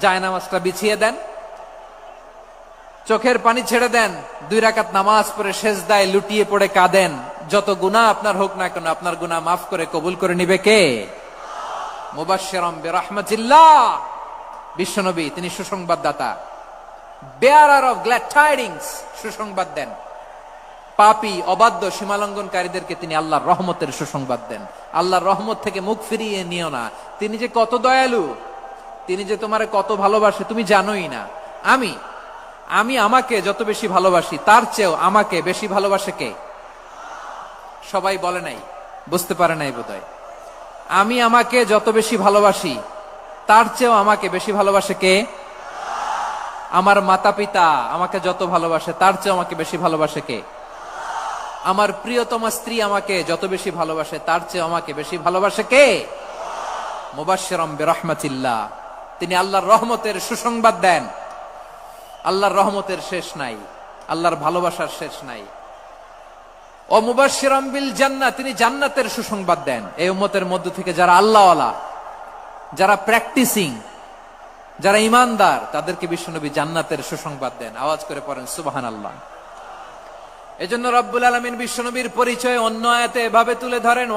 জায়নামাজটা বিছিয়ে দেন, চোখের পানি ছেড়ে দেন, 2 রাকাত নামাজ পড়ে সেজদায় লুটিয়ে পড়ে কাঁদেন। যত গুনাহ আপনার হোক না কেন, আপনার গুনাহ মাফ করে কবুল করে নিবে কে? মুবাশশিরাম বিরহমাতিল্লাহ, বিশ্বনবী তিনি সুসংবাদদাতা, বেয়ারার অফ গ্ল্যাড টাইডিংস, সুসংবাদ দেন। পাপী অবাধ্য সীমালঙ্ঘনকারীদেরকে তিনি আল্লাহর রহমতের সুসংবাদ দেন। আল্লাহর রহমত থেকে মুখ ফিরিয়ে নিও না। তিনি যে কত দয়ালু, তিনি যে তোমারে কত ভালোবাসে তুমি জানোই না। আমি আমাকে যত বেশি ভালোবাসি তার চেয়েও আমাকে বেশি ভালোবাসে কে? সবাই বলে নাই, বুঝতে পারে নাই বোধহয়। আমি আমাকে যত বেশি ভালোবাসি তার চেয়েও আমাকে বেশি ভালোবাসে কে? আমার মাতা পিতা আমাকে যত ভালোবাসে তার চেয়েও আমাকে বেশি ভালোবাসে কে? আমার প্রিয়তমা স্ত্রী আমাকে যত বেশি ভালোবাসে তার চেয়ে আমাকে বেশি ভালোবাসে কে? মুবাশশিরাম বিরহমাতিল্লাহ, তিনি আল্লাহর রহমতের সুসংবাদ দেন। আল্লাহর রহমতের শেষ নাই, আল্লাহর ভালোবাসার শেষ নাই। ও মুবাশশিরাম বিল জান্নাহ, তিনি জান্নাতের সুসংবাদ দেন। এই উম্মতের মধ্য থেকে যারা আল্লাহওয়ালা, যারা প্র্যাকটিসিং, যারা ঈমানদার, তাদেরকে বিশ্বনবী জান্নাতের সুসংবাদ দেন। আওয়াজ করে পড়েন সুবহানাল্লাহ। এজন্য রব্বুল আলামিন বিশ্বনবীর পরিচয় অন্য আয়াতে এভাবে তুলে ধরেন,